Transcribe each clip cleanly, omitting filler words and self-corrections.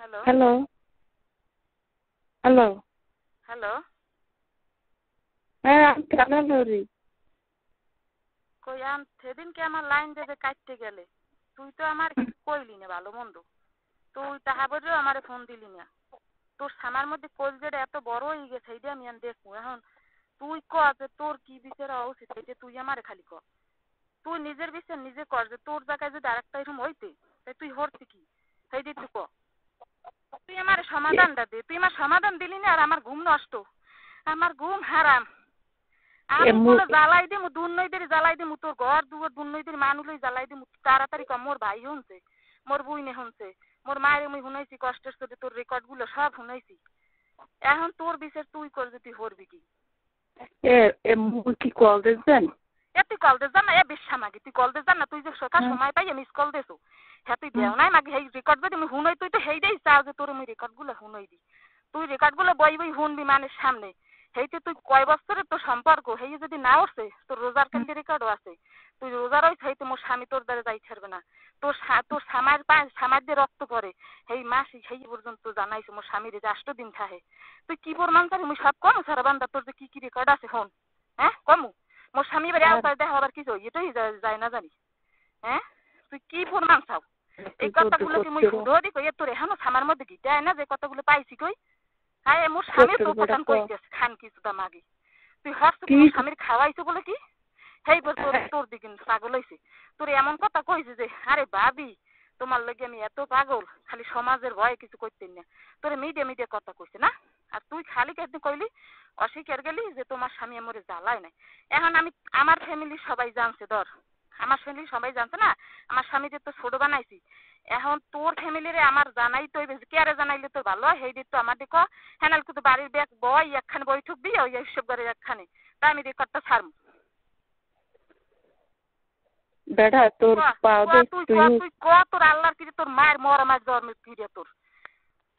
Hello hello hello. Hello হ্যাঁ, আমি Canal ধরি। কই সেদিনকে আমার লাইন দেবে কাটতে গেলে তুই তো আমার কিছু কইলি না ভালো মন্দ, তুই তাহা বলেও আমারে ফোন দিলি না। তোর সামার মধ্যে কলজেটা এত বড় হয়ে গেছে এইটা আমি দেখবো এখন। তুই ক যে তোর কি বিচার হওয়া উচিত এটা তুই আমারে খালি ক। তুই নিজের বিচার নিজে কর যে তোর জায়গায় যদি আরেকটা এরকম হইতে তাই তুই হরতি কি সেইটাই তুই ক। তুই আমার সমাধানটা দে, তুই আমার সমাধান দিলি না আর আমার ঘুম নষ্ট, আমার ঘুম হারাম। আমি বলে জ্বালাই দিমু দুর্নৈদের জ্বালাই দিমু তোর ঘর দুয়ার দুর্নৈদের মানুষই জ্বালাই দিমু তাড়াতাড়ি কম। মোর ভাই শুনছে, মোর বুইনে শুনছে, মোর মায়ের আমি শুনাইছি কষ্টের সাথে তোর রেকর্ড গুলো সব শুনাইছি। এখন তোর বিচার তুই কর যে তুই হরবি কি। মুই কি কল দিচ্ছেন? এ তুই কল দিস জান না, এ বিশ্বা মাগি তুই কল দিস জান না, তুই যে সকাল সময় পাই মিস কল দিস হ্যাঁ তুই দেও নাই মাগি সেই রেকর্ড যদি আমি শুনাই তুই তো সেইটাই চাও যে তোর আমি রেকর্ড গুলো শুনাই দি। তুই রেকর্ড গুলো বই বই শুনবি মানুষ সামনে। সেইতে তুই কয় বছরের তোর সম্পর্ক সেই যদি না আসে তোর রোজার কান্দি রেকর্ডও আছে। তুই রোজার ওই সেইতে মোর স্বামী তোর দ্বারা যাই ছাড়বে না। তোর তোর সামার পায় সামার দিয়ে রক্ত পরে সেই মাসি সেই পর্যন্ত জানাইছে মোর স্বামীর যে 8 দিন থাকে। তুই কি প্রমাণ চাবি মুই সব কম সারা বান্দা তোর যে কি রেকর্ড আছে হন। হ্যাঁ কমু মোর স্বামী এবার আওতায় দেখা আবার কিছু এটাই যায় না জানি। হ্যাঁ তুই কি প্রমাণ চাও? এই কথাগুলো কি মুই শুধু কই তোর এখনো সামার মধ্যে গিটায় না যে কথাগুলো পাইছি কই। হ্যাঁ মোর স্বামীর তো প্রধান কইতেছে খান কিছুটা মাগি তুই হস কি স্বামীর খাওয়াইছো বলে কি সেই তোর তোর দিকে পাগল হয়েছে। তোর এমন কথা কইছে যে আরে ভাবি তোমার লগে আমি এত পাগল খালি সমাজের ভয়ে কিছু করতেন না। তোর মিডিয়া মিডিয়া কথা কইছে না আর তুই খালি কেন কইলি অস্বীকার গেলি যে তোমার স্বামী আমারে জ্বালায় নাই। এখন আমি আমার ফ্যামিলি সবাই জানছে ধর, আমার ফ্যামিলি সবাই জানছে না আমার স্বামী যে তো ছোট বানাইছি। এখন তোর ফ্যামিলিরে আমার জানাই তো কেয়ারে জানাইলে তো ভালো হয় সেই দিক তো আমার দিক হ্যাঁ কিন্তু বাড়ির ব্যাগ বই একখানে বই ঠুকবি ওই এইসব ঘরের একখানে তাই আমি রেকর্ডটা ছাড়ম। বেটা তোর তুই ক তোর আল্লাহর কি তোর মায়ের মরা মাছ জন্মের কি রে তোর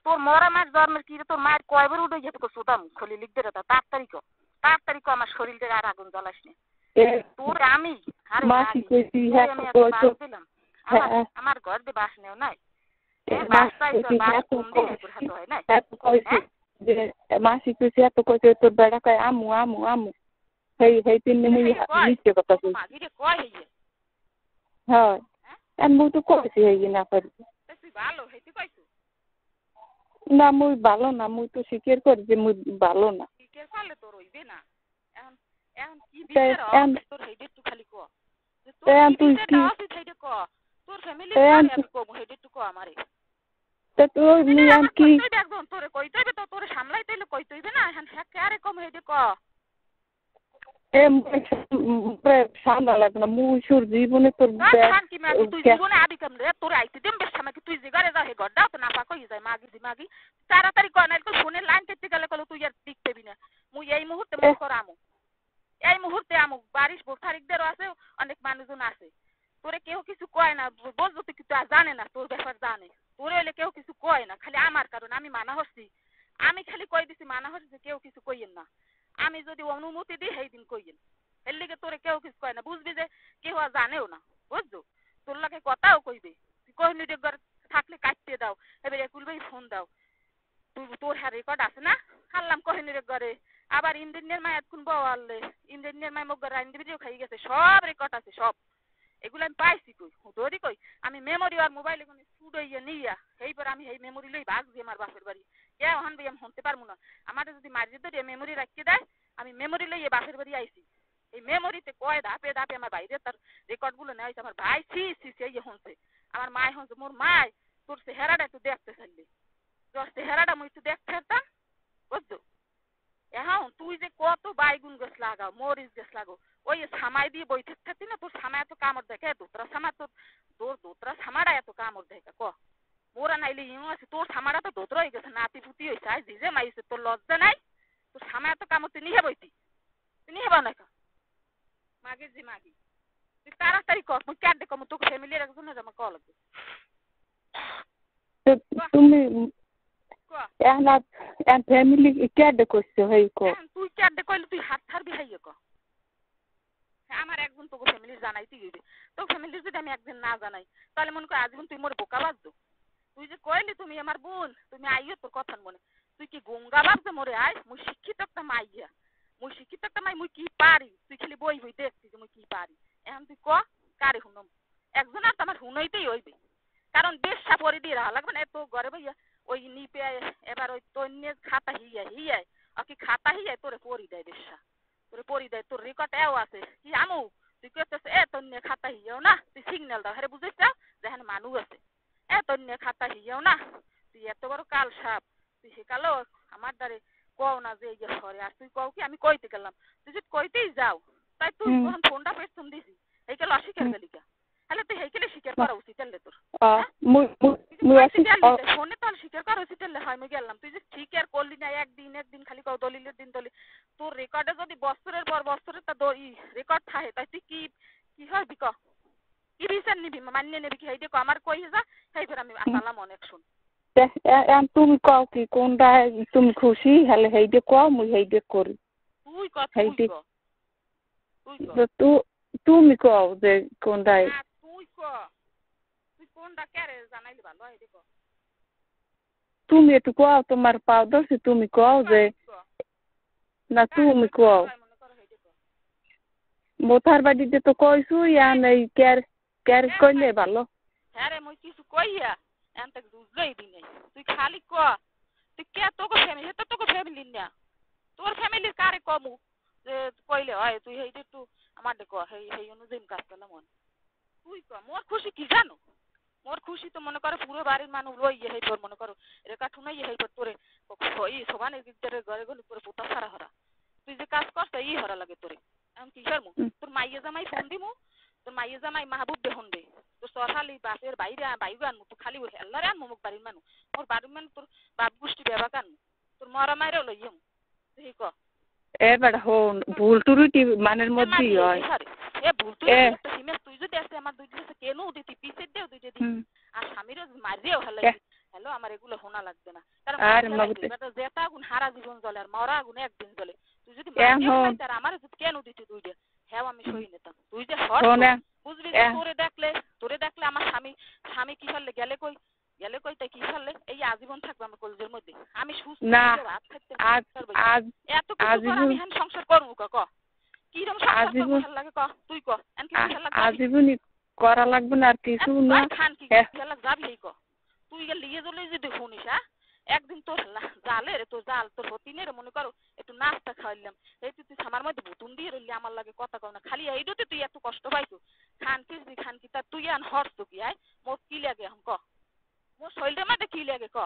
তোর মরা মাছ জন্মের কি রে তোর মায়ের কয়বার উঠে যেতে সুদাম খলি লিখতে রে তাড়াতাড়ি আমার শরীরটা আর আগুন জ্বালাস নি তোর আমি আরে দিলাম আমার ঘর দিয়ে বাস নেও নাই মাসি কইছে এত কইছে তোর বেড়া কয় আমু আমু আমু সেই সেই তিন নিচে কথা কইছে হ্যাঁ মুই তো কইছি এই না পারবি না মুই ভালো না মুই তো স্বীকার করি যে মুই ভালো না। স্বীকার করলে তোর হইবে না। এখন এখন কি বিচার তোর হেডে একটু খালি ক তুই কি হেডে ক তোর ফ্যামিলি আমি কব হেডে একটু ক আমারে তে তুই নিয়ম কি একদম তোরে কইতে হইবে তো তোরে সামলাইতে হইলে কইতে হইবে না এখন হ্যাঁ আরে কম হেডে ক সামলা লাগবে না মুই সুর জীবনে তোর তুই জীবনে আবি কেমন রে তোর আইতে দেম বেশ আমাকে তুই যে ঘরে যা হে গড্ডা তো না পা কই যায় মাগি তাড়াতাড়ি কয় না তো ফোনে লাইন কেটে গেলে কল তুই আর দিক পেবি না। মুই এই মুহূর্তে মনে কর আমু এই মুহূর্তে আমু বারিশ তারিখদেরও আছে অনেক মানুষজন আছে তোরে কেউ কিছু কয় না বলবো তুই কিন্তু জানে না তোর ব্যাপার জানে তোরে হলে কেউ কিছু কয় না খালি আমার কারণ আমি মানা হচ্ছি আমি খালি কই দিছি মানা হচ্ছে কেউ কিছু কইয়েন না আমি যদি অনুমতি দিই সেই দিন কইয়েন এর লিগে তোরে কেউ কিছু কয় না বুঝবি যে কেউ আর জানেও না বুঝছো তোর লাগে কথাও কইবে তুই কহিনি একবার থাকলে কাটতে দাও এবার একুল ভাই ফোন দাও তুই তোর হ্যাঁ রেকর্ড আছে না হারলাম কহিনি ঘরে আবার ইন্দ্রিনের মায় এতক্ষণ বললে ইন্দ্রিনের মায় মুখ ইন্দ্রিও খাই গেছে সব রেকর্ড আছে সব এগুলো আমি পাইছি কই ধরি কই আমি মেমোরি আর মোবাইলে কোনো স্টুডিও নিয়া এইবার আমি এই মেমোরি লই ভাগছি আমার বাপের বাড়ি কে ওখান ভাই আমি শুনতে পারবো না আমার যদি মারি ধরে মেমোরি রাখিয়ে দেয় আমি মেমোরি লই বাপের বাড়ি আইছি এই মেমোরিতে কয় ধাপে ধাপে আমার বাইরে তার রেকর্ড গুলো নেওয়া হয়েছে আমার ভাই সি শুনছে আমার মায় শুনছে মোর মায় তোর চেহারাটা একটু দেখতে চাইলি তোর চেহারাটা মুই একটু দেখতে পারতাম বুঝছো। এখন তুই যে কত বাইগুন গাছ লাগাও মরিচ গাছ লাগাও ওই সামাই দিয়ে বই থাকতি না তোর সামায় এত কামড় দেখে দোতরা সামা তোর দোতরা সামারা এত কামড় দেখে ক মোরা নাইলে ইউ আছে তোর সামারা তো দোতরা হয়ে গেছে নাতি পুতি হয়েছে আজ দিজে মাইছে তোর লজ্জা নাই তোর সামায় এত কামড় তুই নিহে বইতি তুই নিহে বানা মাগি জি মাগি তুই তাড়াতাড়ি কর মুই ক্যাডে কম তোকে ফ্যামিলির একজনের আমার কল লাগবে তুমি ফ্যামিলি ক্যাডে করছো হই কো তুই ক্যাডে কইলে তুই হাত ছাড়বি হাইয়ে ক আমার একজন তোকে ফ্যামিলি জানাইতে গেবে তোর ফ্যামিলির যদি আমি একদিন না জানাই তাহলে মনে কর আজীবন তুই মোর বোকা বাজতো তুই যে কইলি তুমি আমার বোন তুমি আইও তোর কথা মনে তুই কি গঙ্গা ভাবছে মোরে আয় মুই শিক্ষিত একটা মাইয়া মুই শিক্ষিত একটা মাই মুই কি পারি তুই খালি বই বই দেখছি যে মুই কি পারি এখন তুই ক কারে হুনম একজন আর আমার হুনইতেই হইবে কারণ বেশা পরে দিয়ে রাখা লাগবে না তো ঘরে ভাইয়া ওই নিপে এবার ওই তন্যের খাতা হিয়ায় কি খাতা হিয়ায় তোরে পরি দেয় বেশা তোরে পরি দেয় তোর রেকর্ড এও আছে কি আমু তুই কেতেছে তন্যে খাতা হিয়াও না তুই সিগন্যাল দাও হ্যাঁ বুঝেছ যেখানে মানুষ আছে তন্যে খাতা হিয়াও না তুই এত বড় কাল সাপ তুই সেকালো আমার দ্বারে কও না যে ইয়ে সরে আর তুই কও কি আমি কইতে গেলাম তুই যদি কইতেই যাও তাই তুই যখন ফোনটা পেছন দিছি এইকাল অস্বীকার গেলি কা তাহলে তুই এইকালে স্বীকার করা উচিত তাহলে তোর ফোনে তো স্বীকার করা উচিত তাহলে হয় আমি গেলাম তুই যে স্বীকার করলি না একদিন খালি কও দলিলের দিন দলি তোর রেকর্ডে যদি বছরের পর বছরের তা রেকর্ড থাকে তাই তুই কি হবি ক কি রিসেন্ট নিবি মান্য নেবি কি হেইডে আমার কই যা হেইবার আমি আসালাম অনেক শুন তুমি কও কি কোনটা তুমি খুশি হলে হেইডে কও মুই হেইডে করি তুই কথা তুমি কও যে কোনটা তুই কোনটা কেরে জানাইলি ভালো হেইডে ক তুমি একটু কও তোমার পাও দছি তুমি কও যে না তুমি কও মোথার বাড়িতে তো কইছু ইয়ান এই কেয়ার কইলে ভালো হ্যাঁ রে মুই কিছু কইয়া এনতে বুঝলই দিনে তুই খালি ক তুই কে তোকে ফ্যামিলি হেতা তোকে ফ্যামিলি না তোর ফ্যামিলির কারে কমু যে কইলে হয় তুই হেইটা একটু আমার ক হেই অনুযায়ী কাজ করলাম তুই ক মোর খুশি কি জানো মোর খুশি তো মনে করো পুরো বাড়ির মানুষ লইয়ে হেই তোর মনে করো রেখা ঠুনাই হেই তোরে ওই সবানের ভিতরে ঘরে গলি তোরে পোতা সারা হরা তুই যে কাজ করছ ই হরা লাগে তোরে এখন কি করমু তোর মাইয়ে জামাই ফোন দিমু তোর মাইয়ে জামাই মাহবুব দেহন দে তোর সরহালি বাপের বাইরে বাইগু আনমু তো খালি হেল্লারে আনমু মুখ বাড়ির মানুষ মোর বাড়ির মানুষ তোর বাপ গোষ্ঠী বেবা কানমু তোর মরা মাইরে লইয়াম তুই ক এবার হন ভুল টুরুটি মানের মধ্যেই হয় ভুল টুরুটি সিমেন্ট তুই যদি আসতে আমার দুই দিন কেন দিতি পিছে দেও দুই দিন আর স্বামীরও মারিও হ্যালো আমার এগুলো হোনা লাগবে না কারণ যেটা আগুন হারা জীবন জ্বলে আর মরা আগুন একদিন জ্বলে তুই যদি আর আমার কেন দিতি দুই দিন হ্যাঁ আমি সই নিতাম তুই যে বুঝবি তোরে দেখলে আমার স্বামী কি হলে গেলে কই তাই কি হলে এই আজীবন থাকবে আমার কলেজের মধ্যে আমি সুস্থ ভাত খাইতে এত কিছু আমি সংসার করবো ক কিরকম সংসার লাগে ক তুই ক আজীবনই করা লাগবে না আর কিছু না খান কি যাবি এই ক তুই গেলে লিয়ে চলে যদি শুনিস একদিন তোর জালে রে তোর জাল তোর হতিনে রে মনে করো একটু নাস্তা খাওয়াইলাম এই তুই আমার মধ্যে ভুতুন দিয়ে রইলি আমার লাগে কথা কও না খালি এইটাতে তুই এত কষ্ট পাইছো খান কি তা তুই আন হরছ কি আয় মোর কি লাগে এখন ক মোর শরীরের মধ্যে কি লাগে ক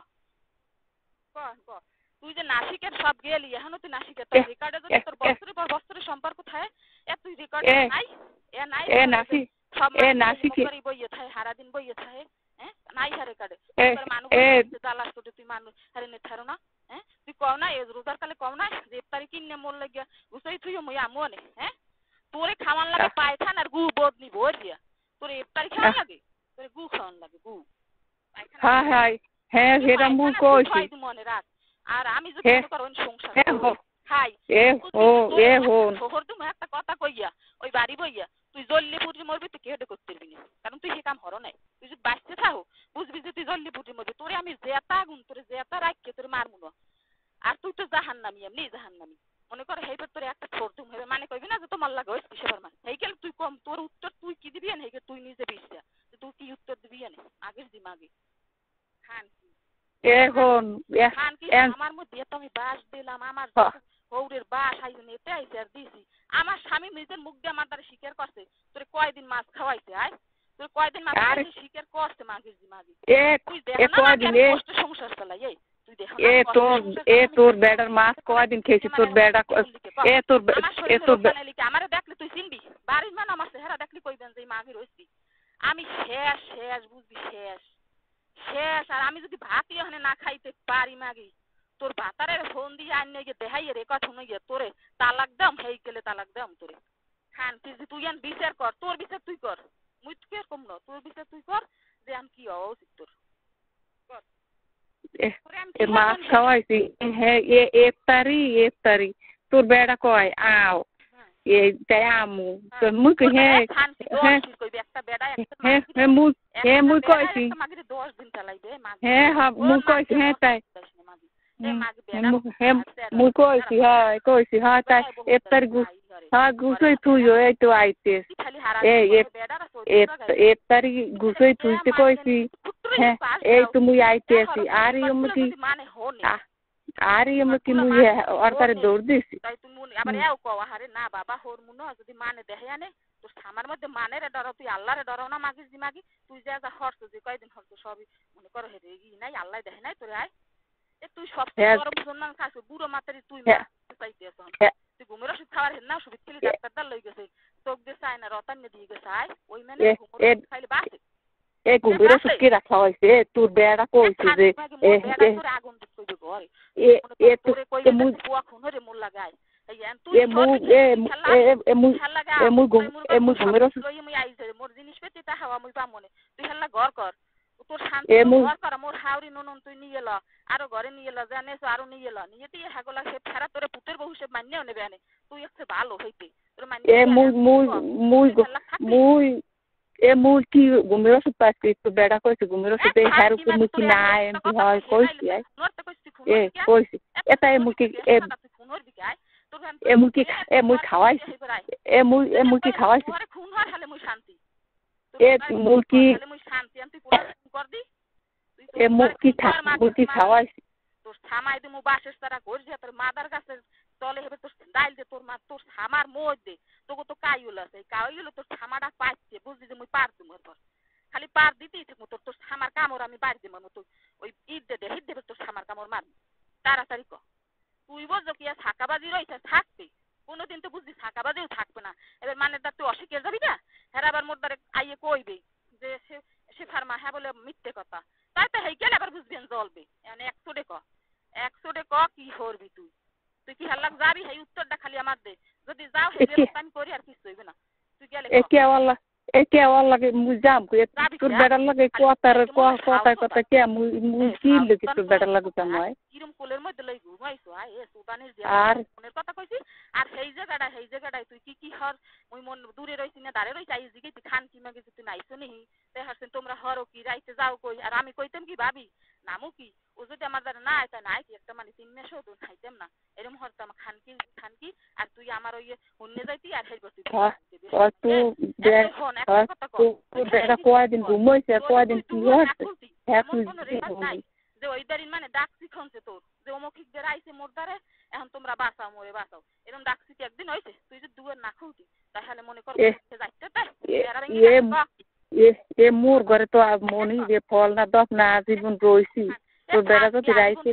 তুই যে নাসিকের সব গেলি এখনো তুই নাসিকের তোর রেকর্ডে যদি তোর বছরের পর বছরের সম্পর্ক থাকে তুই রেকর্ড নাই নাসি সব নাসিক বইয়ে থাকে সারা দিন বইয়ে থাকে নাই হারে কাটে মানুষ জ্বালাস তোটে তুই মানুষ হারে নে থারো না তুই কও না রোজার কালে কও না যে ইফতারি কিনে মোর লাগিয়া গুছাই তুই মই আমু নে তোরে খাওয়ান লাগে পায়খান আর গু বদনি ভর দিয়া তোরে ইফতারি খাওয়ান লাগে তোরে গু খাওয়ান লাগে গু হ্যাঁ সেটা মু কইছি মনে রাখ আর আমি যদি মনে করো সংসার খাই শহর তুমি একটা কথা কইয়া ওই বাড়ি বইয়া তুই জল্লি পুরি মরবি তুই কেটে করতে পারবি না কারণ তুই সে কাম হরো নাই তুই যদি বাঁচতে থাকো বুঝবি যে তুই জল্লি পুরি মরবি তোরে আমি জেতা গুণ তোরে জেতা রাখকে তোরে মারমু না আর তুই তো জাহান্নামি এমনি জাহান্নামি মনে কর হেইবার তোরে একটা ছোট তুমি হবে মানে কইবি না যে তোমার লাগে ওই কিসের মান হেইকেল তুই কম তোর উত্তর তুই কি দিবি না হেইকে তুই নিজে বিছয়া তুই কি উত্তর দিবি না আগের দিমাগে খান কি খান কি আমার মধ্যে তো আমি বাস দিলাম আমার হৌরের বাস আইজন এতে আইছে আর দিছি আমার স্বামী নিজের মুখ দিয়ে আমার দ্বারা স্বীকার করছে তোরে কয়দিন মাছ খাওয়াইছে তোর কয়দিন মাছ খাওয়াইছে স্বীকার করছে মাগির দিমাগি তুই দেখ না কষ্ট সংসার চালাই তুই দেখ তোর বেড়ার মাছ কয়দিন খেয়েছি তোর বেড়া তোর আমারে দেখলে তুই চিনবি বাড়ির মান আমার চেহারা দেখলি কইবেন যে মাগির হইছি আমি শেষ বুঝবি শেষ আর আমি যদি ভাতই ওখানে না খাইতে পারি মাগি তোর ভাতারের ফোন দিয়ে আনিয়ে গিয়ে দেখাইয়ে রেকর্ড শুনে গিয়ে তোরে তালাক দাম হেই গেলে তালাক দাম তোরে খান তুই আন বিচার কর তোর বিচার তুই কর মুই তুই কম না তোর বিচার তুই কর যে আমি কি হওয়া উচিত তোর মাছ খাওয়াইছি হ্যাঁ ইফতারি তোর বেড়া কয় আও তাই আমু তো মুই কই হে মুই কইছি হে মুই কইছি হে তাই মুই কইছি হ্যাঁ তাই এফতার গুছই তুইও এই তো আইতেস এফতারি গুছই তুইতে কইছি হ্যাঁ এই তো মুই আইতেছি আর কি মুই অর্থারে দৌড় দিছি তাই তুমি আবার এও কও আরে না বাবা হোর মুনো যদি মানে দেখে আনে তোর সামার মধ্যে মানে রে ডর তুই আল্লাহরে ডরাও না মাগিস দি মাগি তুই যা যা হরছ যে কয়দিন হরছ সবই মনে করো হে রেগি নাই আল্লাহ দেখে নাই তোরে আয় এ তুই সব বড় মুসলমান খাস বুড়ো মাতারি তুই চাইতেছ তুই ঘুমের ওষুধ খাওয়ার হেন না ওষুধ খেলি ডাক্তারদার লই গেছে চোখ দিয়ে চায় না রতান দিয়ে গেছে আয় ওই মানে ঘুমের খাইলে বাসে এ ঘুমের ওষুধ কি রাখা হয়েছে তোর বেড়া কইছে যে আগুন দিতে ঘরে এ তোরে কইলে মুই বুয়া খুনরে মোর লাগায় মোর জিনিস পেতে তা হাওয়া মুই পামনে তুই হেল্লা ঘর কর তোর শান্তি ঘর কর মোর হাওরি নুন তুই নিয়ে ল আরো ঘরে নিয়ে ল জানিস আরো নিয়ে ল নিয়ে তুই হাগলা সে ফেরা তোরে পুতের বহু সে মান্যও নেবে আনে তুই একটু ভালো হইতে তোর মুই কি ঘুমের ওষুধ পাচ্ছি তো বেড়া কইছে ঘুমের ওষুধ এই হার উপর মুই কি না এমপি হয় কইছি কইছি এটা মুই খাওয়াইছি মুই কি খাওয়াইছি খাওয়াইছি তোর থামাই দিমু বাসের তারা করছি তোর মাদার কাছে তলে হেবে তোর ডাইল দে তোর মা তোর থামার মধ্যে তোকে তো কাইউল আছে কাইউল তোর থামাটা পাইছে বুঝলি যে মুই পার দিমু এরপর খালি পার দিতেই থাকবো তোর তোর থামার কামড় আমি বাড়ি দিমু তুই ওই ঈদ দে হিট দেবে তোর থামার কামড় মারবি তাড়াতাড়ি ক তুই বুঝছো কি আর ছাকাবাজি রয়েছে থাকবে কোনোদিন তো বুঝলি ছাকাবাজিও থাকবে না এবার মানে তুই অস্বীকার যাবি না হ্যাঁ আবার মোর দ্বারে আইয়ে কইবে যে সে ফার্মা হ্যাঁ বলে মিথ্যে কথা তাই তো হেই গেলে আবার বুঝবেন জ্বলবে মানে 100 ক কি করবি তুই কি হাল্লাক যাবি হেই উত্তরটা খালি আমার দে যদি যাও হেই আমি করি আর কিছু হইবে না তুই গেলে একে লাগে মুই যাম তোর বেড়ার লাগে কথা কে মুই কি লিখি তোর বেড়ার লাগে জামাই কিরম কোলের মধ্যে লই ঘুমাইছো আয় এ সুদানের যে মনের কথা কইছি আর সেই জায়গাটায় তুই কি হর মুই মন দূরে রইছি না দাঁড়ে রইছি আই জিগে তুই খান কি মাগে তুই নাইছো নি তে হাসেন তোমরা হরো কি রাইতে যাও কই আর আমি কইতাম কি ভাবি নামু কি ও যদি আমার দ্বারা না আইতা নাই কি একটা মানে 3 মাসও তো খাইতাম না এরকম হরতাম খান কি আর তুই আমার ওই হুন্নে যাইতি আর হেই বসতি কয়দিন ঘুমাইছে কয়দিন কি হচ্ছে যে ওই দারিন মানে ডাকছি খনছে তোর যে অমুখিক দের আইছে মোর দ্বারে এখন তোমরা বাঁচাও মোরে বাঁচাও এরকম ডাকছি কি একদিন হইছে তুই যদি দুয়ার না খুলতি তাহলে মনে কর যাইতে এ মোর ঘরে তো মনি যে ফল না দশ না জীবন রইছি তোর বেড়া যদি রাইছে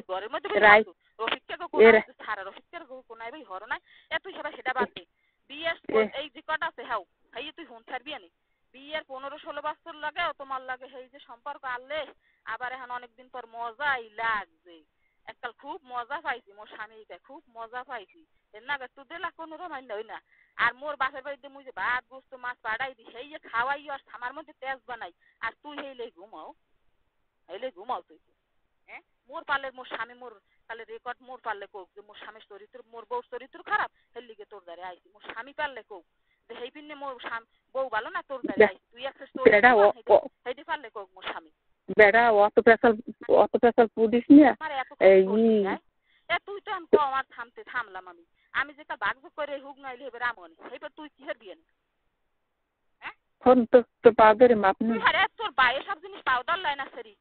তুই সেবা সেটা বাদ দে বিয়ের এই যে কটা আছে হাও হাই তুই হুন ছাড়বি আনি বিয়ের 15-16 বছর লাগে তোমার লাগে এই যে সম্পর্ক আনলে আবার এখন অনেকদিন পর মজাই লাগছে এককাল খুব মজা পাইছি মোর স্বামীকে খুব মজা পাইছি এর না একটু দিলা কোনো রমাইল হই না আর মোর বাসার বাড়িতে মুই যে ভাত গোস্ত মাছ পাড়াই দি সেই যে খাওয়াই আর আমার মধ্যে তেজ বানাই আর তুই হেইলে ঘুমাও তুই হ্যাঁ মোর পারলে মোর স্বামী মোর তাহলে রেকর্ড মোর পারলে কোক যে মোর স্বামীর চরিত্র মোর বউর চরিত্র খারাপ হের লিগে তোর দ্বারে আইছি মোর স্বামী পারলে কোক যে হেই পিনে মোর বউ ভালো না তোর দ্বারে আইছি তুই একটা স্টোরি হেইটি পারলে কোক মোর স্বামী বেড়া অত পেশাল পুলিশ নিয়ে তুই তো আমার থামলাম আমি যেটা ভাগ্য করে হুক নাইলে এবার আমনি এবার তুই কি হারবি হ্যাঁ তোর পাউডারে মাপ নেই তোর ভাই এসব জিনিস পাউডার লাইন আছে রে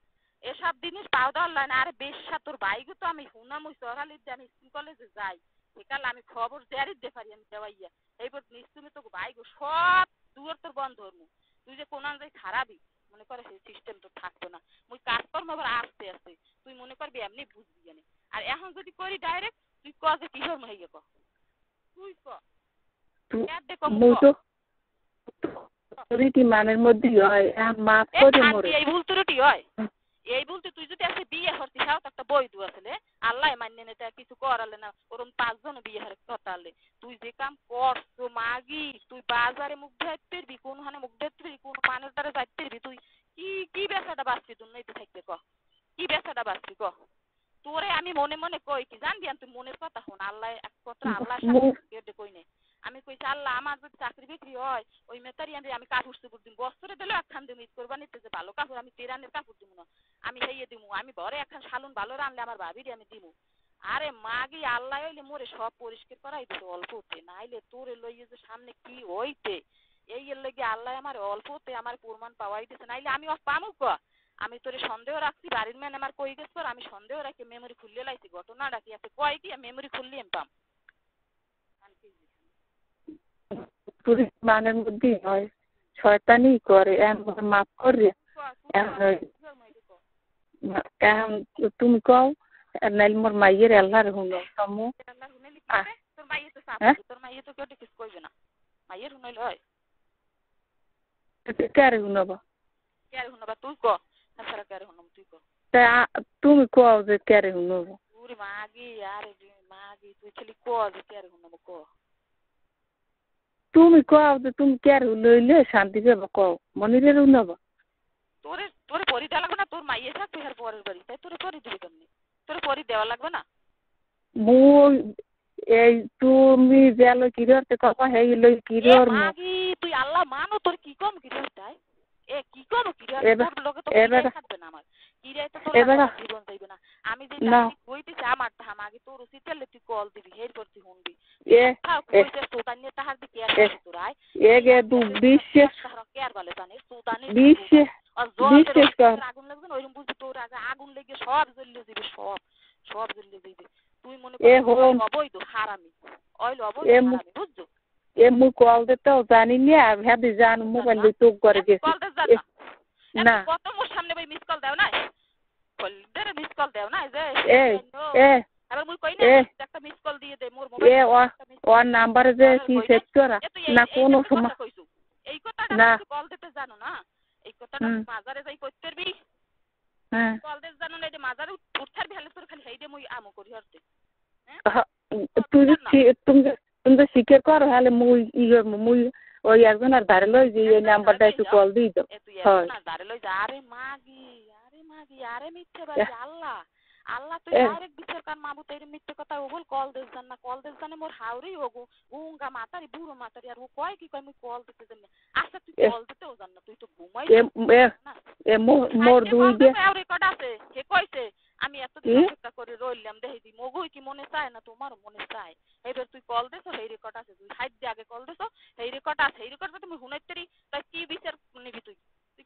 এসব জিনিস পাউডার লাইন আরে বেশা তোর ভাইগো তো আমি হুনাম ওই সকালে আমি স্কুল কলেজে যাই সেকাল আমি খবর দেয়ারই দে পারি আমি দেওয়াইয়া এইবার নিশ্চয় তোকে ভাইগো সব দুয়ার তোর বন্ধ হরমু তুই যে কোন যাই খারাপই মনে করে সেই সিস্টেম তো থাকতো না মুই কাজকর্ম আবার আসতে তুই মনে করবি এমনি বুঝবি জানি আর এখন যদি করি ডাইরেক্ট তুই ক যে কিহর মাইয়া ক তুই ক তুই মানের মধ্যে হয় মাপ করে মরে এই ভুল ত্রুটি হয় এই বলতে তুই যদি আসে বিয়ে হরতি হাও একটা বৈধ আসলে আল্লাহ মান্য নেতা কিছু করালে না ওরম 5 জন বিয়ে হরে কথালে তুই যে কাম করছো মাগি তুই বাজারে মুখ ধরতে পারবি কোন হানে মুখ ধরতে পারবি কোন মানুষ দ্বারা যাইতে পারবি তুই কি বেচাটা বাঁচবি তুই নইতে থাকতে ক কি বেচাটা বাঁচবি ক তোরে আমি মনে মনে কই কি জানবি তুই মনের কথা হন আল্লাহ এক কথা আল্লাহ সাথে কই নে আমি কইছি আল্লাহ আমার যদি চাকরি বিক্রি হয় ওই মেতারি আমি কাপড় চুপড় দিম বছরে দিলেও একখান দিম ঈদ কোরবানিতে যে ভালো কাপড় আমি তেরানের কাপড় দিব না আমি হেয়ে দিমু আমি ঘরে একখান শালুন ভালো রানলে আমার ভাবিরে আমি দিমু আরে মাগি আল্লাহ হইলে মোরে সব পরিষ্কার করাই দিত অল্পতে নাইলে তোরে লইয়ে যে সামনে কি হইতে এই এর লেগে আল্লাহ আমার অল্পতে আমার প্রমাণ পাওয়াই দিছে নাইলে আমি পামু ক আমি তোরে সন্দেহ রাখছি বাড়ির ম্যান আমার কই গেছ আমি সন্দেহ রাখি মেমোরি খুললে লাইছি ঘটনাটা কি আছে কয় কি মেমোরি খুললি আমি পাম মানের মধ্যে হয় শয়তানি করে এখন মাফ করে এখন তুমি কও নাইলে মোর মাইয়ের আল্লাহর হুনো সমু তোর মাইয়ে তো সাপ তোর মাইয়ে তো কেউ কিছু কইবে না মাইয়ের হুনাইল হয় কারে হুনবা তুই ক তাছাড়া কারে হুনম তুই ক তুমি কও যে কারে হুনবা ওরে মাগি আরে মাগি তুই খালি ক যে কারে হুনব ক তুমি কও যে তুমি কারে লইলে শান্তি পাবো কও মনিরে হুনবা তোরে তোরে পরি দেওয়া লাগবে না তোর মাইয়ে থাকবে আর পরের বাড়ি তাই তোরে পরি দিবি কেমনি তোরে পরি দেওয়া লাগবে না মই এই তুমি জেলো কিরতে কথা হেই লই কিরর মাগি তুই আল্লাহ মানো তোর কি কম কিরর তাই কি কম কিরর তোর লগে তো থাকবে না আমার কিরে তো তোর জীবন যাইবে না আমি যে কইতেছি আমার ধাম আগে তোর উচিত হলে তুই কল দিবি হের করতে শুনবি কইতে সুদানি তাহার দিকে আসে তোরাই এগে দু বিশেষ কেয়ার বলে জানিস সুদানি বিশেষ আগুন লাগবে না ওইরকম বুঝবি তোর আগে আগুন লেগে সব জ্বলিয়ে দিবি সব জ্বলিয়ে দিবি তুই মনে কর অবৈধ হারামি অইল অবৈধ হারামি বুঝছো মু কল দিতেও জানি না ভাবি জান মোবাইল তো করে গেছি কল দে না কত মোর সামনে ভাই মিস কল দাও না কল দে মিস কল দাও না যে আবার মুই কই না একটা মিস কল দিয়ে দে মোর মোবাইল ওর নাম্বারে যে কি সেট করা না কোন সময় কইছো এই কথাটা কল দিতে জানো না এই কথাটা বাজারে যাই কইতে পারবি হ্যাঁ কল দে জানো না যে মাজারে উঠার ভ্যালু তোর খালি হেইডে মুই আমো করি হরতে তুমি তো স্বীকার করো হলে মুই ওই একজনের ধারে লই যে এই নাম্বারটা একটু কল দিই তো ধারে লই যা আরে মাগি আরে মিথ্যে বাড়ি আল্লাহ তুই ডাইরেক্ট বিচার কার মাবু তেরে মিথ্যে কথা ও বল কল দেস জান না কল দেস জানে মোর হাওরি ওগো উঙ্গা মাতারি বুড়ো মাতারি আর ও কয় কি কয় মুই কল দিতে জানি আচ্ছা তুই কল দিতেও জান না তুই তো ঘুমাই মোর দুই দিয়ে আর রেকর্ড আছে কে কইছে আমি এতদিন অপেক্ষা করে রইলাম দেখি দি মগুই কি মনে চায় না তোমার মনে চায় এইবার তুই কল দেছো এই রেকর্ড আছে তুই হাইট দিয়ে আগে কল দেছো এই রেকর্ড আছে এই রেকর্ড তুমি হুনাইতেরি তাই কি বিচার নিবি তুই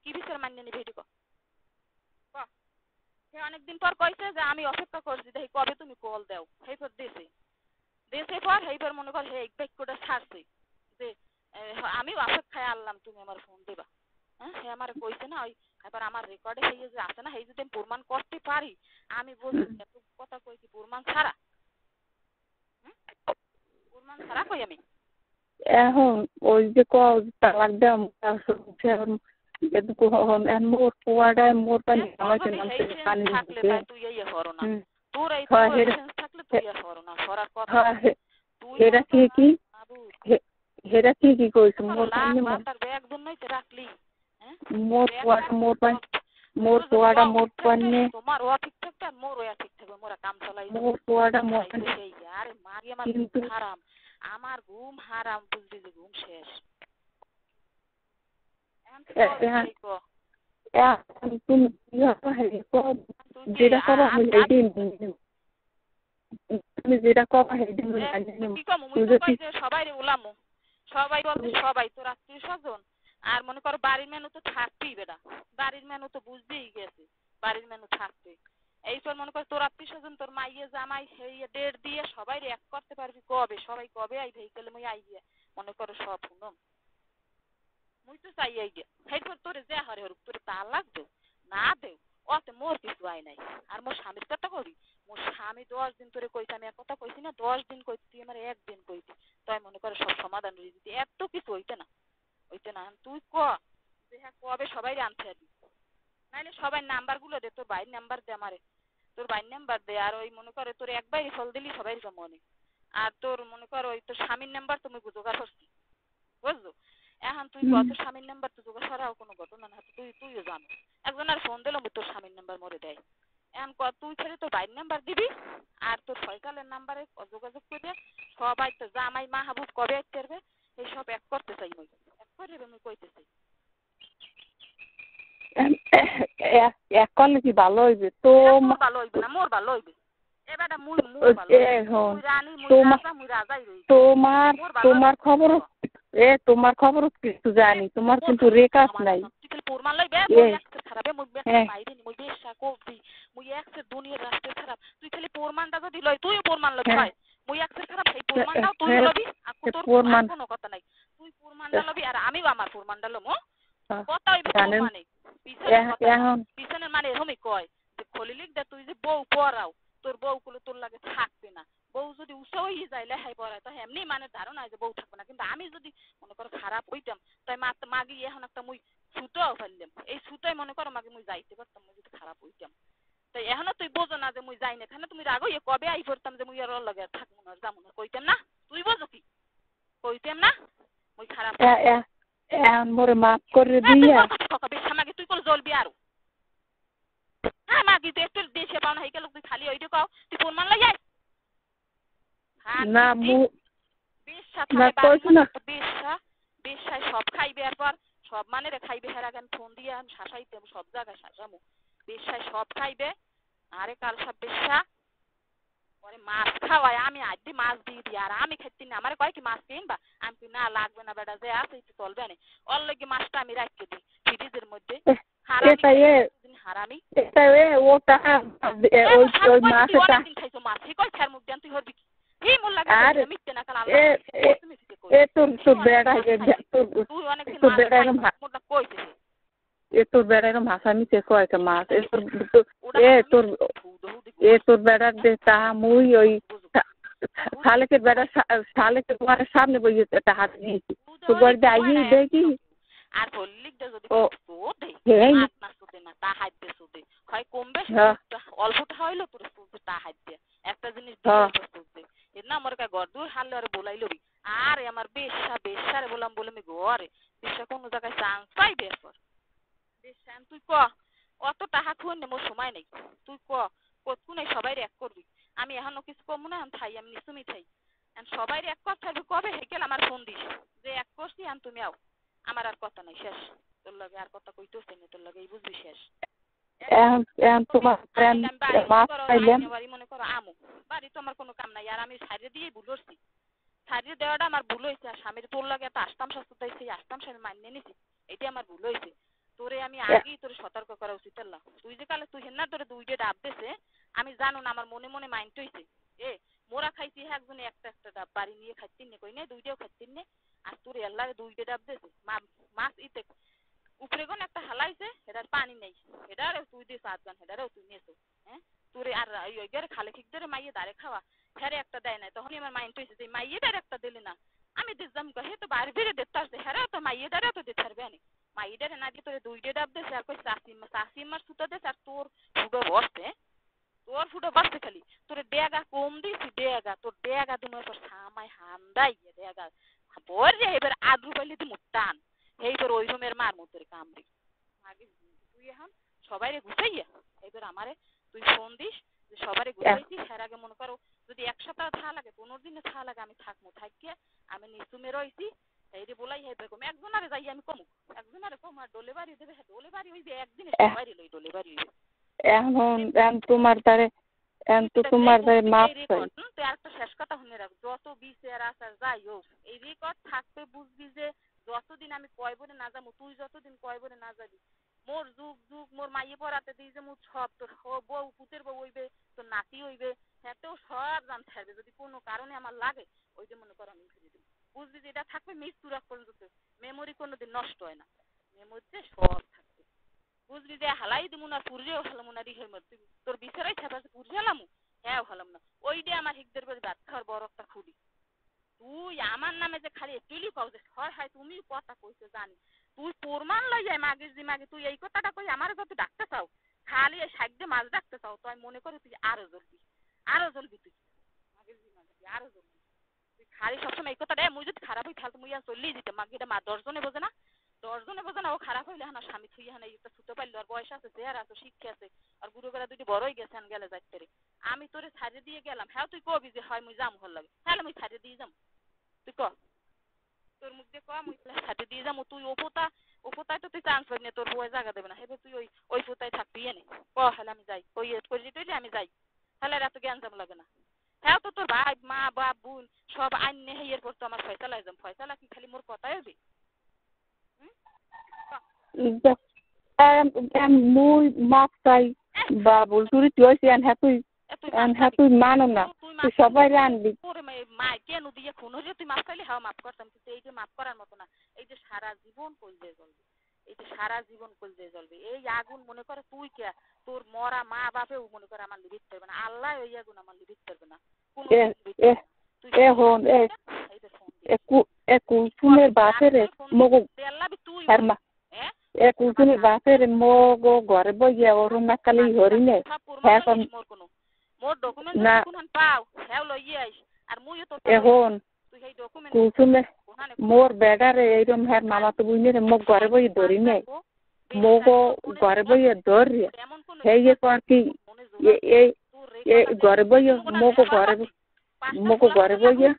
কি বিচার মান্য নিবি এটি সে অনেকদিন পর কইছে যে আমি অপেক্ষা করছি দেখি কবে তুমি কল দাও সেইপর দেশে পর সেইপর মনে কর হে বাক্যটা ছাড়ছে যে আমি অপেক্ষায় আনলাম তুমি আমার ফোন দেবা হ্যাঁ সে আমার কইছে না ওই এবার আমার রেকর্ডে সেই যে আছে না সেই যদি আমি প্রমাণ করতে পারি আমি বলছি এত কথা কই কি প্রমাণ ছাড়া কই আমি এখন ওই যে তালাক দাম মোর পোয়াটা মোর পানি আমাকে পানি তুই এই হরো না তোর এই থাকলে তুই হরো না হরার কথা এটা কি হেরা কি কইছ মোর পানি তার ব্যাগ জন্যই তো রাখলি মোর পোয়াটা মোর পানি তোমার ও ঠিক থাকতে মোর ও ঠিক থাকবে মোরা কাম চালাই মোর পোয়াটা মোর পানি আরে মারি আমার কিন্তু হারাম আমার ঘুম হারাম বুঝলি যে ঘুম শেষ তুমি যেটা করো তুমি যেটা করো সবাই ওলামো সবাই বলতে সবাই তো আত্মীয় স্বজন আর মনে করো বাড়ির মেনু তো থাকবেই বেটা বাড়ির মেনু তো বুঝতেই গেছে বাড়ির মেনু থাকবে এইপর মনে কর তোর আত্মীয় স্বজন তোর মাইয়ে জামাই সেই ডেট দিয়ে সবাই এক করতে পারবি কবে সবাই কবে আই ভেহিকেলে মুই আই গিয়ে মনে করো সব শুনো মুই তো চাই আই গিয়ে সেইপর তোরে যে হারে হরুক তোরে তালাক দেও না দেও অতে মোর কিছু আই নাই আর মোর স্বামীর কথা কবি মোর স্বামী 10 দিন তোরে কইতে আমি এক কথা কইছি না 10 দিন কইতি তুই আমার একদিন কইতি তাই মনে করো সব সমাধান হয়ে যেত এত কিছু হইতে না তুই ক যে হ্যাঁ কবে সবাই আনতে আসবি নাইলে সবাই নাম্বার গুলো দে তোর ভাইয়ের নাম্বার দে আমারে তোর ভাইয়ের নাম্বার দে আর ওই মনে করে তোর একবারই ফল দিলি সবাই মনে আর তোর মনে কর ওই তোর স্বামীর নাম্বার তুমি জোগাড় করছি বুঝছো এখন তুই কত স্বামীর নাম্বার তো জোগাড় করাও কোনো ঘটনা না তুইও জানো একজন আর ফোন দিল তোর স্বামীর নাম্বার মরে দেয় তুই ছেড়ে তোর বাইর নাম্বার দিবি আর তোর ফয়সালের নাম্বারে যোগাযোগ করে সবাই তো জামাই মাহবুব কবে আসতে পারবে এই সব এক করতে চাই মুই এক করে মুই কইতেছি এক করলে কি ভালো হইবে তো ভালো হইবে না মোর ভালো হইবে এবারে মুই ভালো মুই রানী মুই রাজা মুই রাজাই রই তোমার খবর তোমার খবর কিছু জানি তোমার কিন্তু রেখাস নাই তুই প্রমাণ লইবে মুই একসের খারাপ মুই বাইরে নি মুই বেশা কবি মুই একসের দুনিয়ার রাষ্ট্র খারাপ তুই খালি প্রমাণটা যদি লই তুইও প্রমাণ লবি হয় মুই একসের খারাপ সেই প্রমাণটাও তুই লবি আর তোর কোনো কথা নাই তুই প্রমাণটা লবি আর আমিও আমার প্রমাণটা লমু কথা হইবে মানে পিছনের মানে এরকমই কয় যে খলিলিক দে তুই যে বউ পড়াও তোর বউ গুলো তোর লাগে থাকবে না বউ যদি উৎসাহ হয়ে যায় লেহাই পড়ায় তো এমনি মানে ধারণা যে বউ থাকবে না কিন্তু আমি যদি মনে করো খারাপ হইতাম তাই মাগি এখন একটা মুই ছুটাও ফেললাম এই ছুটাই মনে করো মাগে মুই যাইতে পারতাম মুই যদি খারাপ হইতাম তাই এখনো তুই বোঝো না যে মুই যাই না এখানে তুমি রাগ হইয়ে কবে আই পড়তাম যে মুই আর ওর লাগে থাকবো না যাবো না কইতাম না তুই বোঝো কি কইতাম না মুই খারাপ মোরে মাফ করে দিয়া বেশ আমাকে তুই কল জ্বলবি আরো হ্যাঁ মাগি তুই একটু দেশে পাও না হেকে লোক তুই খালি ওইটা কও তুই ফোন মান যাই না বেশা সব খাইবে এরপর সব মানে রে খাইবে হের আগে ফোন দিয়ে আমি শাসাইতে সব জায়গায় শাসামু বেশায় সব খাইবে আরে কাল সব বেশা পরে মাছ খাওয়ায় আমি আজ মাছ দিয়ে দিই আর আমি খেতে না আমার কয় কি মাছ কিনবা আমি কি না লাগবে না বেটা যে আছে একটু চলবে না ওর লগে মাছটা আমি রাখতে দিই ফ্রিজের মধ্যে হারামি ওটা ওই মাছটা খাইছো মাছ ঠিক কই ফের মুখ দেন তুই হরবি এই মোর লাগে মিথ্যে না কাল আল্লাহ তোর বেড়া তুই অনেক তোর বেড়া মোটা কইছিস তোর বেড়ার ভাষা মিশে কয়েকটা মাছ তোর বেড়ার দে তা মুই ওই শালেকের বেড়ার শালেকে তোমার সামনে বই একটা হাত দিয়েছি তো গড় দিয়ে দেখি আর হল্লিক যদি না তা হাত দিয়ে সুদে হয় কমবে অল্পটা হইলো তোর সুদে তা হাত দিয়ে একটা জিনিস দিয়ে এর না আমার কা ঘর দূর হারলে আর বলাইলবি আর আমার বেশারে বললাম বলে আমি ঘরে বেশা কোনো জায়গায় চান্স পাইবে এরপর তুই ক অত টাকা খুন মোর সময় নেই তুই কোন সবাই এক করবি আমি এখনো কিছু কমু না থাই আমি নিসুমি থাই সবাই এক কর থাকবি কবে হেকেল আমার ফোন দিস যে এক করছি তুমি আও আমার আর কথা নাই শেষ তোর লাগে আর কথা কইতেছ না তোর লাগে এই বুঝবি শেষ মনে করো আমু বাড়ি তো আমার কোনো কাম নাই আর আমি সাইডে দিয়ে ভুল করছি সাইডে দেওয়াটা আমার ভুল হয়েছে আর স্বামীর তোর লাগে একটা আস্তাম শাস্তি সেই আস্তাম স্বামী মানিয়ে নিছি এটি আমার ভুল হয়েছে তোরে আমি আগেই তোরে সতর্ক করা উচিত না তুই যে কালে তুই হেন না তোরে দুইটা ডাব দিছে আমি জানো না আমার মনে মনে মাইন্ড হইছে মোরা খাইছি একজনে একটা ডাব বাড়ি নিয়ে খাইতিন নে কই না দুইটাও খাইতিন নে আর তোরে আল্লাহ দুইটা ডাব দিছে মাছ ইতে উপরে কোন একটা হালাইছে এটার পানি নেই এটারে তুই দিস আদগান এটারেও তুই নিয়েছো হ্যাঁ তোরে আর ওই গেরে খালে ঠিক ধরে মাইয়ে দাঁড়ে খাওয়া হ্যারে একটা দেয় না তখনই আমার মাইন্ড হইছে যে মাইয়েটার একটা দিলে না আমি দিতাম হে তো বাইরে বেরে দিতে আসছে হ্যাঁ তো মাইয়েটারেও তো দিতে পারবে না মাইডারে না দিয়ে তোরে দুইটা ডাব দেছে আর কই চাষিমার সুতা দেছে আর তোর ফুটো বসছে খালি তোর ডেগা কম দিছি ডেগা তোর ডেগা দিমে তোর সামাই হান্দাই ডেগা বর যে এবার আদ্রু পাইলে তুমি টান এইবার ওই রুমের মার মতো কামড়ি আগে তুই এখন সবাইরে গুছাইয়া এবার আমারে তুই ফোন দিস যে সবারে গুছাইছি এর আগে মনে করো যদি এক সপ্তাহ থা লাগে 15 দিনে থা লাগে আমি থাকবো থাকিয়ে আমি নিসুমে রইছি এই রে বলাই হে বেগম একজনারে যাই আমি কমু একজনারে কম আর ডলে বাড়ি দেবে ডলে বাড়ি হইবে একদিনে সবাই লই ডলে বাড়ি হইবে এখন তোমার দ্বারে মাপ চাই তুই একটা শেষ কথা শুনে রাখ যত বিচার আচার যাই হোক এই রেকর্ড থাকবে বুঝবি যে যতদিন আমি কয় বলে না যাবো তুই যতদিন কয় বলে না যাবি মোর যুগ মোর মাইয়ে পড়াতে দিই যে মোর সব তোর বউ পুতের বউ হইবে তোর নাতি হইবে হ্যাঁতেও সব জানতে থাকবে যদি কোনো কারণে আমার লাগে ওই যে মনে কর আমি ফিরে দেবো বুঝবি যে এটা থাকবে মৃত্যু রাখ পর্যন্ত মেমোরি কোনোদিন নষ্ট হয় না মেমোরিতে সব থাকবে বুঝবি যে হালাই দিমু না পুরজেও হালামু না রিহের মধ্যে তোর বিচারাই ছাপা পুরজে হালামু হ্যাঁ হালাম না ওই দিয়ে আমার হিকদের বাড়ি ভাত খাওয়ার বড় একটা খুঁড়ি তুই আমার নামে যে খালি তুইলি কও যে হয় তুমি কথা কইছো জানি তুই প্রমাণ লই যায় মাগে তুই এই কথাটা কই আমার যত ডাকতে চাও খালি এই সাইডে মাছ ডাকতে চাও তো আমি মনে করি তুই আরো জ্বলবি তুই মাগে আরো জ্বলবি তুই খালি সবসময় এই কথাটা মুই যদি খারাপ হই তাহলে মুই আর চললেই যেতাম মাগিটা 10 জনে বোঝে না 10 জনে বোঝে না ও খারাপ হইলে হানা স্বামী থুই হানা একটা ছুটো পাইলো আর বয়স আছে চেহারা আছে শিক্ষা আছে আর গুরু বেলা দুটি বড়ই গেছে আন গেলে যাইতে আমি তোরে ছাড়ে দিয়ে গেলাম হ্যাঁ তুই কবি যে হয় মুই যাম হল লাগে তাহলে মুই ছাড়ে দিয়ে যাম তুই ক তোর মুখ দিয়ে ক মুই ছাড়ে দিয়ে যাম তুই ওপোতায় তো তুই চান্স পাবি না তোর বউয়ে জায়গা দেবে না হেবে তুই ওই পোতায় থাকবি এনে ক হলে আমি যাই ওই করি টইলে আমি যাই তাহলে এত জ্ঞান জাম লাগে না হ্যাঁ তো তোর ভাই মা বাপ বোন সব আইনে হেয়ের পর তো আমার ফয়সালা যাম ফয়সালা কি খালি মোর কথাই হবি মুই মাপ চাই বাবুল তুই তুই তুই মানো না তুই সবাই আনবি মা কেন দিয়ে খুন হলে তুই মাপ চাইলে হ্যাঁ মাপ করতাম কিন্তু এই যে মাপ করার মতো না এই যে সারা জীবন কলজে জ্বলবে এই যে সারা জীবন কলজে জ্বলবে এই আগুন মনে করে তুই কে তোর মরা মা বাপেও মনে করে আমার লিভিতে পারবে না আল্লাহ ওই আগুন আমার লিভিতে পারবে না কুলসুমের বাপের মগো কুলসুমের বাপের মগো ঘরে বইয়া ওর নাকালি হরি নে মোর ডকুমেন্ট কোনখান পাও হেও লইয়ে আইস আর মুইও তো এখন তুই এই ডকুমেন্ট কুলসুমে মোর বেডারে এইরকম হ্যাঁ মামা তো বুঝনে মগ ঘরে বই ধরি নে মগো ঘরে বইয়া ধরি হেয়ে পর কি এই ঘরে বইয়া মগো ঘরে বইয়া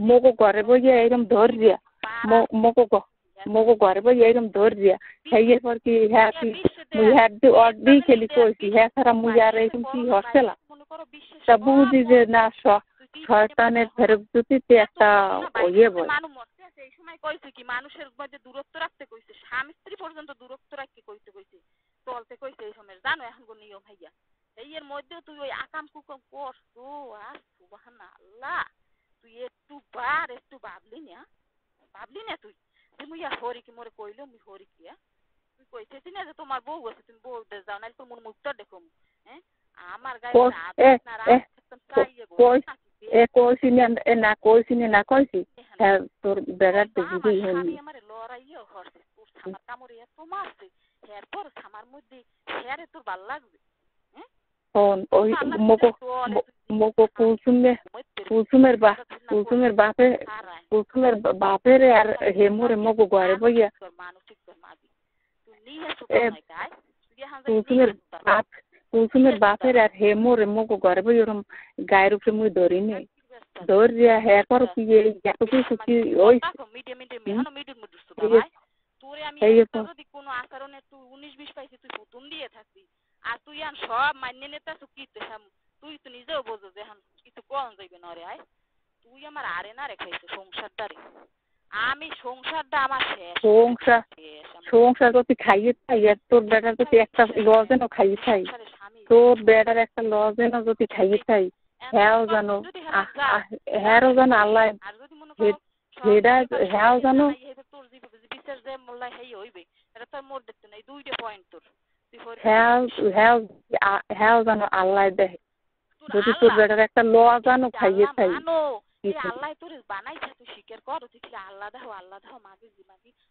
মগো ঘরে বইয়া এইরকম ধরিয়া মগো ঘরে বইয়া এইরকম ধরিয়া হেয়ে পর কি হ্যাঁ কি মুই হ্যাঁ দি খেলি কইছি হ্যাঁ ছাড়া মুই আর এরকম কি হসেলা তা বুঝি যে না শয়তানের ফেরততে একটা ইয়ে বলে এই সময় কইছে কি মানুষের মধ্যে দূরত্ব রাখতে কইছে স্বামী স্ত্রী পর্যন্ত দূরত্ব রাখতে কইছে চলতে কইছে এই সময় জানো এখন কোন নিয়ম হইয়া এই এর মধ্যে তুই ওই আকাম কুকম করছো আর সুবহানাল্লাহ তুই একটু ভাবলি না তুই মুই আর হরি কি মোরে কইলো মুই হরি কি তুই কইতেছিস না যে তোমার বউ আছে তুমি বউ দে যাও না তোর মুখটা দেখো হ্যাঁ আমার গায়ে কইছি তোর বেড়ার তো বুঝি হয়নি আমার লড়াইও হচ্ছে তোর সামার কামড়ে এত মারছে এরপর সামার মধ্যে হেয়ারে তোর ভাল লাগবে ওই মগো কুলসুমের বাপের আর হেমুরে মগো ঘরে বইয়া কুলসুমের বাপের আর হেমুরে মগো ঘরে বই ওরম গায়ের উপরে মুই ধরি নে ধরিয়া হ্যাঁ পর কি এত কিছু কি ওই কোনো আচরণে তুই 19-20 পাইছি তুই হুতুম দিয়ে থাকবি আর তুই আন সব মান্য নেতা চুকিতে তুই তো নিজেও বোঝো যে এখন কিছু কম যাইবে না রে আয় তুই আমার আরে না রেখাইছে সংসারটারে আমি সংসারটা আমার শেষ সংসার তো তুই খাইয়ে খাই তোর বেটার যদি একটা লজেনও খাইয়ে খাই তোর বেটার একটা লজেনও যদি খাইয়ে খাই হ্যাঁ জানো আল্লাহ হ্যাঁ জানো হ্যাঁ জানো আল্লাহ দেখে যদি তোর বেটার একটা লজানো খাইয়ে খাই আল্লাহ তোর বানাইছে তুই স্বীকার কর তুই খালি আল্লাহ দাও মাগি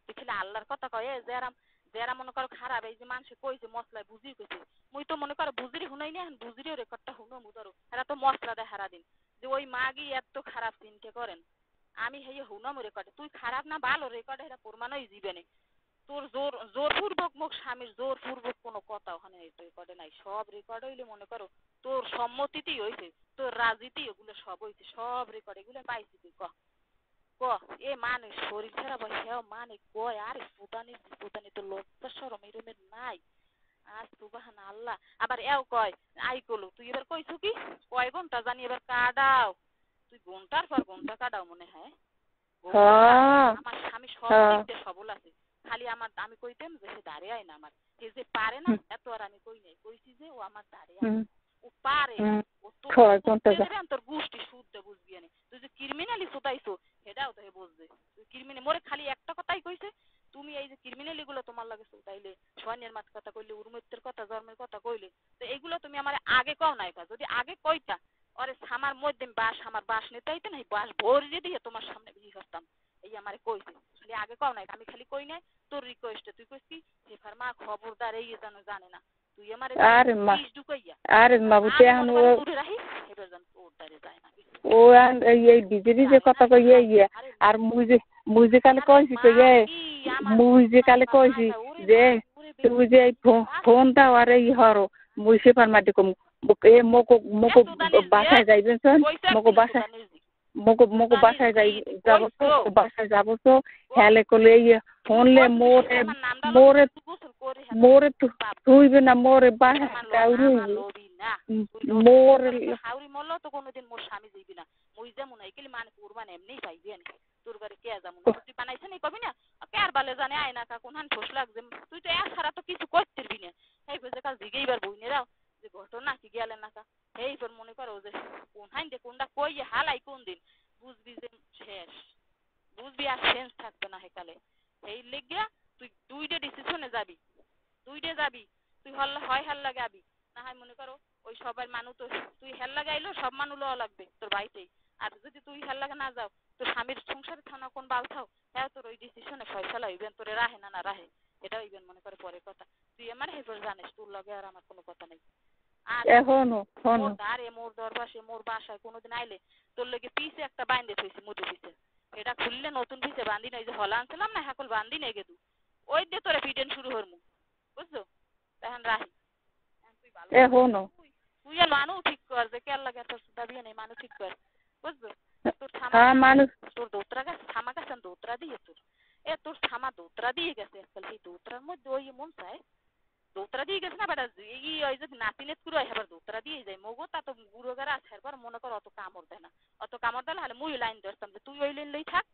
তুই খালি আল্লাহর কথা কয়ে যারা মনে করো খারাপ এই যে মানুষে কইছে মশলায় বুঝি কইছে মুই তো মনে করো বুঝিরি শুনাই না এখন বুঝিরিও রেকর্ডটা শুনো মু ধরো এরা তো মশলা দেয় সারাদিন যে ওই মাগি এত খারাপ চিন্তা করেন আমি হেয়ে হুনাম রেকর্ডে তুই খারাপ না ভালো রেকর্ডে এটা প্রমাণই জীবনে তোর জোরপূর্বক মুখ স্বামীর জোরপূর্বক কোনো কথা ওখানে রেকর্ডে নাই সব রেকর্ড হইলে মনে করো তোর সম্মতিতেই হয়েছে তোর রাজনীতি ওগুলো সব হয়েছে সব রেকর্ড এগুলো পাইছি তুই ক এ মানে শরীর খারাপ হয় হ্যাঁ মানে কয় আরে সুদানি তো লজ্জা শরম এরমের নাই আর সুবহানাল্লাহ আবার এও কয় আই কলো তুই এবার কইছো কি কয় ঘন্টা জানি এবার কাটাও তুই ঘন্টার পর ঘন্টা কাটাও মনে হয় আমার স্বামী সব দিকতে সবল আছে খালি আমি কইতাম যে সে দাঁড়িয়ে আয় না আমার সে যে পারে না এত আর আমি কই নাই কইছি যে ও আমার দাঁড়িয়ে ও পারে ও তোর গোষ্ঠী শুদ্ধ বুঝবি না তুই যে ক্রিমিনালি ফুটাইছো সেটাও তো বুঝবে তুই ক্রিমিনাল মোরে খালি একটা কথাই কইছে তুমি এই যে ক্রিমিনালি গুলো তোমার লাগে ফুটাইলে সৈন্যের মাছ কথা কইলে উর্মিতের কথা জন্মের কথা কইলে তো এইগুলো তুমি আমার আগে কও নাই যদি আগে কইতা ওরে আমার মধ্যে আমার বাস নিতে নাই বাস ভরিয়ে দিয়ে তোমার সামনে বিয়ে করতাম এই আমার কইছে খালি আগে কও নাই আমি খালি কই নাই তোর রিকোয়েস্টে তুই কইছি যে ফার্মা খবরদার এই জানে না তুই আমার আরে মা বুতে আনো রাহি এবার জান তোর দাঁড়ে যায় না ও এই বিজেপি যে কথা কই ইয়ে আর মুই যে কালে কইছি তো মুই যে কালে কইছি যে তুই যে ফোনটা আর এই হরো মুই সেপার মাটি কম এ মকো বাসায় যাইবেন স্যার মকো বাসায় যাবো তো বাসায় যাবো তো হেলে করলে এই ফোনলে মোরে তুইবে না মোরে বাসায় মোরে হাউরি মরলো তো কোনোদিন মোর স্বামী যাইবি না মুই যেমন এইগুলি মানে কুরবান এমনি পাইবি না তোর ঘরে কে যেমন তুই বানাইছে না কবি না কে আর বালে জানে আয়না কা কোন হান ঠোস লাগছে তুই তো এক ছাড়া তো কিছু করতে পারবি না এই বুঝে কাল জিগেইবার বইনেরাও যে ঘটনা কি গেলে না কা এই তোর মনে করো যে কোন হাইন দে কোনটা কই হালাই কোন দিন বুঝবি যে শেষ বুঝবি আর সেন্স থাকবে না হেকালে এই লেগিয়া তুই দুইটা ডিসিশনে যাবি তুই হয় হাল্লা গাবি না হয় মনে করো ওই সবার মানুষ তো তুই হেল্লা গাইলো সব মানুষ লওয়া লাগবে তোর বাড়িতেই আর যদি তুই হেল্লাগে না যাও তোর স্বামীর সংসারে থানা কোন বাল থাও হ্যাঁ তোর ওই ডিসিশনে ফয়সালা হইবেন তোরে রাহে না রাহে এটা হইবেন মনে করে পরের কথা তুই আমার হেফর জানিস তোর লগে আর আমার কোনো কথা নেই আর মোর দরবাসে মোর বাসায় কোনোদিন আইলে তোর লগে পিছে একটা বাইন্দে থইছি মুটু পিছে এটা খুললে নতুন পিছে বান্ধি নাই যে হলা আনছিলাম না হাকল বান্ধি নেই গেদু ওই দিয়ে তোরে পিটেন শুরু হরমু বুঝছো তখন রাহি তুই আর মানুষ ঠিক কর যে কেল লাগে তোর দাবি নেই মানুষ ঠিক কর বুঝছো তোর দোতরা গেছে থামা গেছে দোতরা দিয়ে তোর থামা দোতরা দিয়ে গেছে এই দোতরার মধ্যে ওই মন চায় দোতরা দিয়ে গেছে না বেটা ওই যদি নাতিনে পুরো এবার দোতরা দিয়ে যায় মগো তা তো গুঁড়ো গাড়া আছে এরপর মনে কর অত কামড় দেয় না অত কামড় দিলে হলে মুই লাইন ধরতাম যে তুই ওই লাইন লই থাক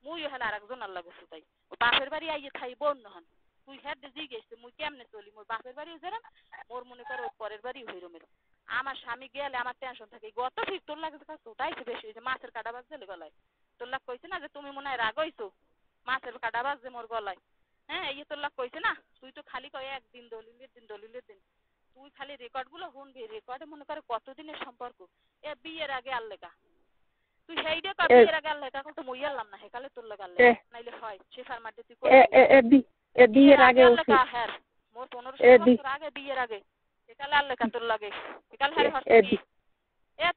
মুই হলে আর একজন আল্লাহ গেছে তাই বাপের বাড়ি আইয়ে থাই বোন নহন তুই হ্যাঁ জি গেছে মুই কেমনে চলি মোর বাপের বাড়িও যেরাম মোর মনে করো পরের বাড়ি হইরমের আমার স্বামী গেলে আমার টেনশন থাকে গত ঠিক তোর লাগে তোটাই বেশি হয়েছে মাছের কাটা বাজছে গলায় তোর লাগ কইছে না যে তুমি মনে হয় রাগ হইছো মাছের কাটা বাজছে মোর গলায় হ্যাঁ এই তোর লাগ কইছে না তুই তো খালি কয় একদিন দলিলের দিন তুই খালি রেকর্ড গুলো শুনবি রেকর্ডে মনে করে কতদিনের সম্পর্ক বিয়ের আগে আল্লেকা তুই সেইটা কর বিয়ের আগে আল্লেকা তো মই আল্লাম না হেকালে তোর লাগে আল্লেকা নাইলে হয় সে ফার্মাতে তুই বিয়ের আগে হ্যাঁ মোর 15 বছর আগে বিয়ের আগে হেকালে আল্লেকা তোর লাগে হেকালে হ্যাঁ হচ্ছে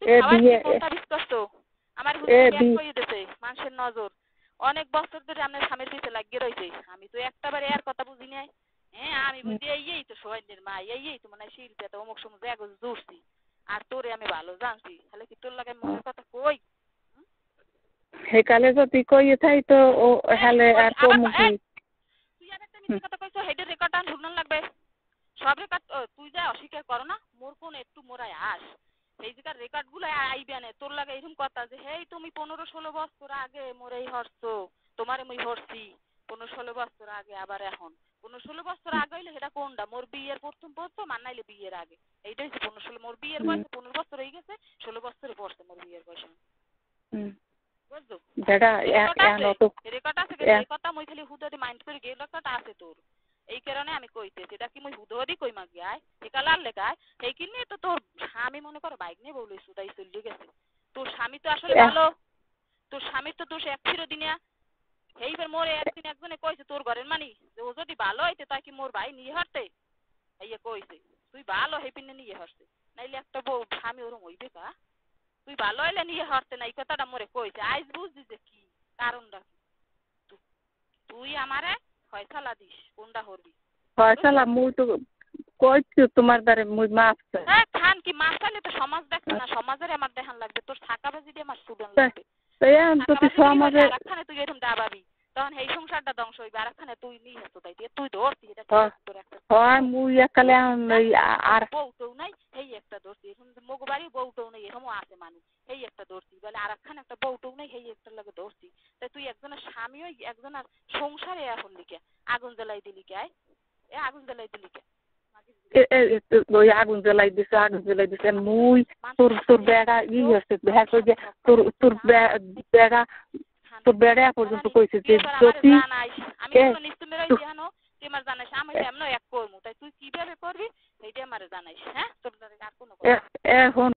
তুই খাওয়াই কোনটা বিশ্বাস তো আমার হুজুর কই দিতেছে মানুষের নজর অনেক বছর ধরে আমরা স্বামীর পিছে লাগিয়ে রইছে আমি তো একটাবারে এর কথা বুঝি নাই হ্যাঁ আমি বুঝি এই তো সবাইদের মা এই তো মানে শিল্পে তো অমুক সময় জায়গা জুড়ছি আর তোরে আমি ভালো জানছি তাহলে কি তোর লাগে মনের কথা কই হেকালে যদি কই থাই তো ও হালে আর কম কি তুই আর একটা মিথ্যা কথা কইছো হেডের রেকর্ড আন শুনন লাগবে সব রেকর্ড তুই যা অস্বীকার করো না মোর কোন একটু মোরাই আস এই জায়গার রেকর্ড গুলো আইবে না তোর লাগে এরকম কথা যে হেই তুমি 15-16 বছর আগে মোরেই হরছো তোমারে মুই হরছি 15-16 বছর আগে আবার এখন 15-16 বছর আগে হইলে সেটা কোনটা মোর বিয়ের প্রথম মানাইলে বিয়ের আগে এইটাই যে 15-16 মোর বিয়ের বয়স 15 বছর হয়ে গেছে 16 বছরে পড়ছে মোর বিয়ের বয়স বুঝছো বেটা রেকর্ড আছে এই কথা মই খালি হুদদি মাইন্ড করে গেল রেকর্ড আছে তোর এই কারণে আমি কইতেছি এটা কি মই হুদদি কই মাগি আয় একালার লেখায় এই কিনে তো তোর স্বামী মনে করো বাইক নিয়ে বলে সুদাই চলে গেছে তোর স্বামী তো আসলে ভালো তোর স্বামী তো দোষ এক চিরদিনিয়া এইবার মোর একদিন একজনে কইছে তোর ঘরের মানি যে ও যদি ভালো হইতে তাই কি মোর ভাই নিয়ে হারতে এই কইছে তুই ভালো হই পিনে নিয়ে হারতে নাইলে একটা বউ স্বামী ওরম হইবে কা তুই ভালো হইলে নিয়ে হারতে না এই কথাটা মোরে কইছে আইজ বুঝছি যে কি কারণটা তুই আমারে ফয়সালা দিস কোনটা হরবি ফয়সালা মুই তো কইছি তোমার দ্বারে মুই মাফ চাই খান কি মাফ চাইলে তো সমাজ দেখছে না সমাজের আমার দেখান লাগবে তোর থাকা বাজি দিয়ে আমার সুদান লাগবে তুই সমাজে আরেকখানে তুই এরকম দাবাবি তখন এই সংসারটা ধ্বংস হইবে আরেকখানে তুই নিয়ে আসতো তাই তুই ধরতি এটা তোর একটা হয় মুই একালে আর বউটাও নাই এই একটা ধরতি এখন মগ বাড়ি বউটাও নাই এরকম আছে মানুষ এই একটা ধরতি বলে আরেকখানে একটা বউটাও নাই এই একটা লাগে ধরতি তাই তুই একজনের স্বামী ওই একজনের সংসারে এখন লিখে আগুন জ্বালাই দিলি কে আগুন জ্বালাই দিলি কে ওই আগুন জ্বালাই দিছে মুই তোর বেড়া হচ্ছে তোর বেড়া পর্যন্ত কইছে যে যদি এক করবো তাই তুই কিভাবে করবি সেইটা আমার জানাইস হ্যাঁ তোর আর কোনো এখন